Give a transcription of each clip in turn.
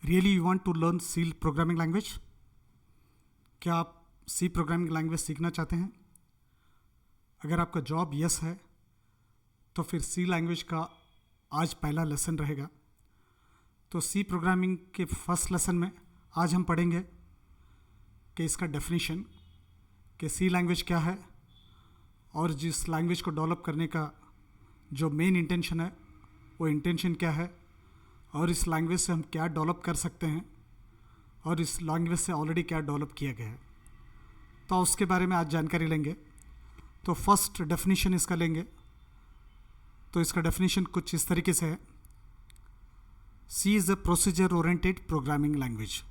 Really you want to learn C programming language? क्या आप सी programming language सीखना चाहते हैं? अगर आपका जॉब यस है तो फिर सी लैंग्वेज का आज पहला लेसन रहेगा। तो सी प्रोग्रामिंग के फर्स्ट लेसन में आज हम पढ़ेंगे कि इसका डेफिनेशन, कि सी लैंग्वेज क्या है और जिस लैंग्वेज को डेवलप करने का जो मेन इंटेंशन है वो इंटेंशन क्या है, और इस लैंग्वेज से हम क्या डेवलप कर सकते हैं और इस लैंग्वेज से ऑलरेडी क्या डेवलप किया गया है, तो उसके बारे में आज जानकारी लेंगे। तो फर्स्ट डेफिनेशन इसका लेंगे। तो इसका डेफिनेशन कुछ इस तरीके से है। C is a procedure oriented programming language.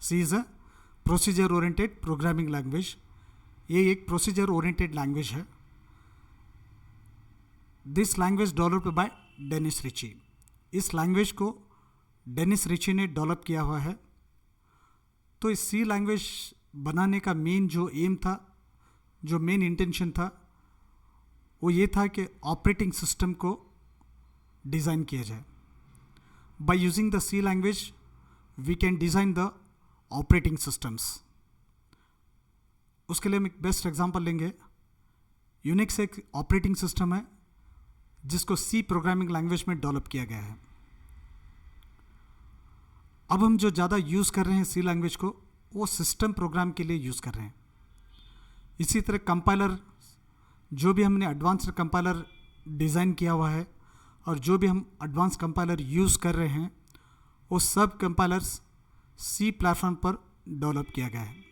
C is a procedure oriented programming language. ये एक प्रोसीजर ओरिएंटेड लैंग्वेज है। This language developed by Dennis Ritchie. इस लैंग्वेज को डेनिस रिची ने डेवलप किया हुआ है। तो इस सी लैंग्वेज बनाने का मेन जो एम था, जो मेन इंटेंशन था, वो ये था कि ऑपरेटिंग सिस्टम को डिज़ाइन किया जाए। By using the C language we can design the operating systems. उसके लिए हम एक बेस्ट एग्जांपल लेंगे। यूनिक्स एक ऑपरेटिंग सिस्टम है जिसको सी प्रोग्रामिंग लैंग्वेज में डेवलप किया गया है। अब हम जो ज़्यादा यूज़ कर रहे हैं सी लैंग्वेज को, वो सिस्टम प्रोग्राम के लिए यूज़ कर रहे हैं। इसी तरह कंपाइलर, जो भी हमने एडवांस्ड कंपाइलर डिज़ाइन किया हुआ है और जो भी हम एडवांस कंपाइलर यूज़ कर रहे हैं, वो सब कंपाइलर्स सी प्लेटफॉर्म पर डेवलप किया गया है।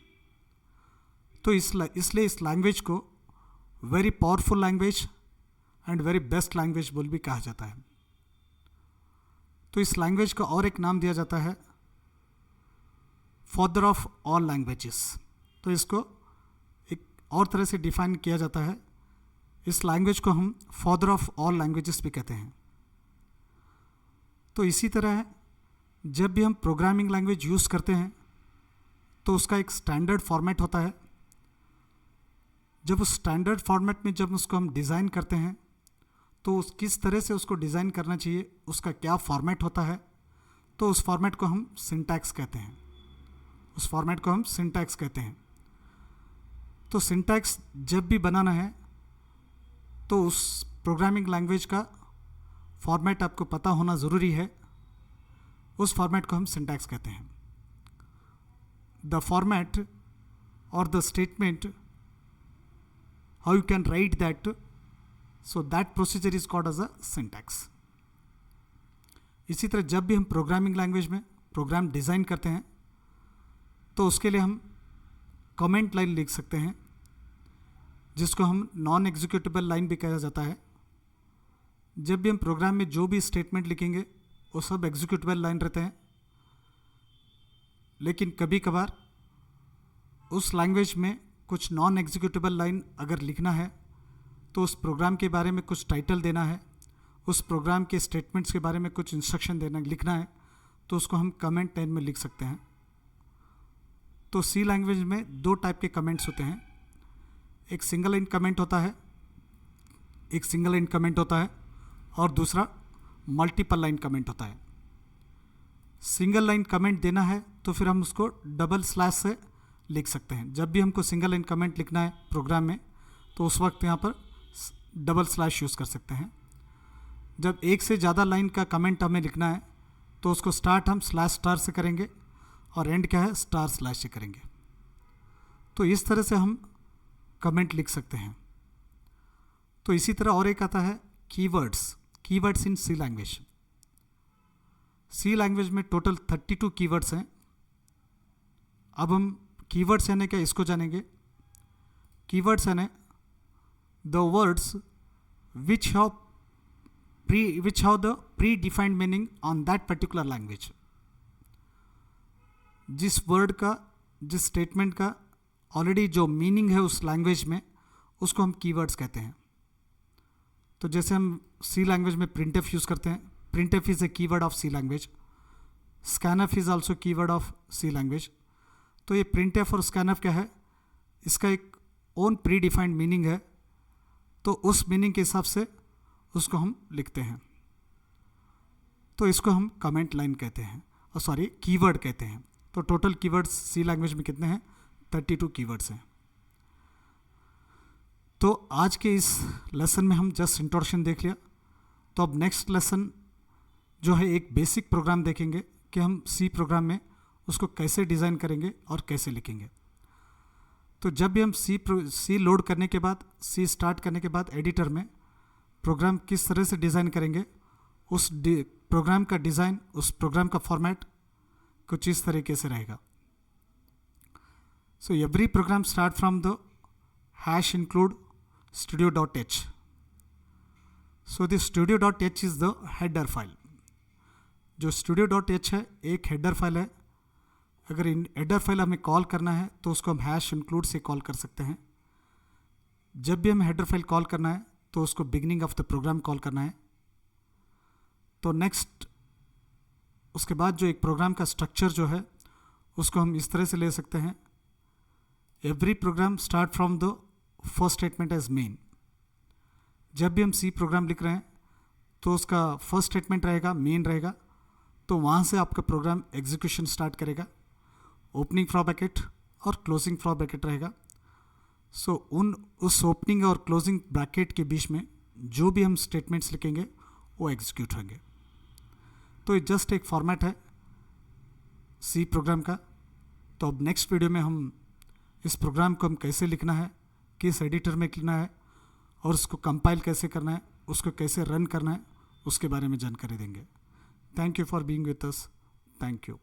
तो इसलिए इस लैंग्वेज को very powerful language and very best language बोल भी कहा जाता है। तो इस लैंग्वेज का और एक नाम दिया जाता है फादर ऑफ ऑल लैंग्वेजेस। तो इसको एक और तरह से डिफाइन किया जाता है। इस लैंग्वेज को हम फादर ऑफ ऑल लैंग्वेजेस भी कहते हैं। तो इसी तरह जब भी हम प्रोग्रामिंग लैंग्वेज यूज़ करते हैं तो उसका एक स्टैंडर्ड फॉर्मेट होता है। जब उस स्टैंडर्ड फॉर्मेट में जब उसको हम डिज़ाइन करते हैं तो किस तरह से उसको डिज़ाइन करना चाहिए, उसका क्या फॉर्मेट होता है, तो उस फॉर्मेट को हम सिंटैक्स कहते हैं। उस फॉर्मेट को हम सिंटैक्स कहते हैं। तो सिंटैक्स जब भी बनाना है तो उस प्रोग्रामिंग लैंग्वेज का फॉर्मेट आपको पता होना ज़रूरी है। उस फॉर्मेट को हम सिंटैक्स कहते हैं। द फॉर्मेट और the statement, how you can write that, so that procedure is called as a syntax. इसी तरह जब भी हम प्रोग्रामिंग लैंग्वेज में प्रोग्राम डिज़ाइन करते हैं तो उसके लिए हम कमेंट लाइन लिख सकते हैं, जिसको हम नॉन एग्जीक्यूटेबल लाइन भी कहा जाता है। जब भी हम प्रोग्राम में जो भी स्टेटमेंट लिखेंगे वो सब एग्जीक्यूटेबल लाइन रहते हैं, लेकिन कभी कभार उस लैंग्वेज में कुछ नॉन एग्जीक्यूटेबल लाइन अगर लिखना है तो उस प्रोग्राम के बारे में कुछ टाइटल देना है, उस प्रोग्राम के स्टेटमेंट्स के बारे में कुछ इंस्ट्रक्शन लिखना है, तो उसको हम कमेंट लाइन में लिख सकते हैं। तो सी लैंग्वेज में दो टाइप के कमेंट्स होते हैं। एक सिंगल लाइन कमेंट होता है, और दूसरा मल्टीपल लाइन कमेंट होता है। सिंगल लाइन कमेंट देना है तो फिर हम उसको डबल स्लैश से लिख सकते हैं। जब भी हमको सिंगल लाइन कमेंट लिखना है प्रोग्राम में तो उस वक्त यहाँ पर डबल स्लैश यूज़ कर सकते हैं। जब एक से ज़्यादा लाइन का कमेंट हमें लिखना है तो उसको स्टार्ट हम स्लैश स्टार से करेंगे और एंड क्या है, स्टार स्लैश से करेंगे। तो इस तरह से हम कमेंट लिख सकते हैं। तो इसी तरह और एक आता है keywords in C language. C language में टोटल 32 कीवर्ड्स हैं। अब हम कीवर्ड्स यानी क्या, इसको जानेंगे। कीवर्ड्स यानी the words which have the pre defined meaning on that particular language. जिस वर्ड का, जिस स्टेटमेंट का ऑलरेडी जो मीनिंग है उस लैंग्वेज में, उसको हम कीवर्ड्स कहते हैं। तो जैसे हम सी लैंग्वेज में प्रिंटफ यूज़ करते हैं। Printf is a keyword of C language. Scanf is also keyword of C language. तो ये प्रिंटफ और स्कैनफ क्या है, इसका एक ओन प्री डिफाइंड मीनिंग है, तो उस मीनिंग के हिसाब से उसको हम लिखते हैं। तो इसको हम कमेंट लाइन कहते हैं। सॉरी कीवर्ड कहते हैं। तो टोटल कीवर्ड्स सी लैंग्वेज में कितने हैं? 32 कीवर्ड्स हैं। तो आज के इस लेसन में हम जस्ट इंट्रोडक्शन देख लिया। तो अब नेक्स्ट लेसन जो है एक बेसिक प्रोग्राम देखेंगे कि हम सी प्रोग्राम में उसको कैसे डिज़ाइन करेंगे और कैसे लिखेंगे। तो जब भी हम सी लोड करने के बाद, सी स्टार्ट करने के बाद एडिटर में प्रोग्राम किस तरह से डिज़ाइन करेंगे, उस प्रोग्राम का डिज़ाइन, उस प्रोग्राम का फॉर्मेट कुछ इस तरीके से रहेगा। So every program start from the #include studio.h. So the studio.h is the header file. जो studio.h है एक हेडर फाइल है। अगर इन हेडर फाइल हमें कॉल करना है तो उसको हम #include से कॉल कर सकते हैं। जब भी हमें हेडर फाइल कॉल करना है तो उसको beginning of the program call करना है। तो नेक्स्ट उसके बाद जो एक प्रोग्राम का स्ट्रक्चर जो है उसको हम इस तरह से ले सकते हैं। Every program start from the first statement as main. जब भी हम सी प्रोग्राम लिख रहे हैं तो उसका फर्स्ट स्टेटमेंट रहेगा, मेन रहेगा, तो वहाँ से आपका प्रोग्राम एग्जीक्यूशन स्टार्ट करेगा। ओपनिंग फ्रॉ ब्रैकेट और क्लोजिंग फ्रॉ ब्रैकेट रहेगा। सो उस ओपनिंग और क्लोजिंग ब्रैकेट के बीच में जो भी हम स्टेटमेंट्स लिखेंगे वो एग्जीक्यूट होंगे। तो ये जस्ट एक फॉर्मेट है सी प्रोग्राम का। तो अब नेक्स्ट वीडियो में हम इस प्रोग्राम को हम कैसे लिखना है, किस एडिटर में लिखना है और उसको कंपाइल कैसे करना है, उसको कैसे रन करना है, उसके बारे में जानकारी देंगे। Thank you for being with us. Thank you.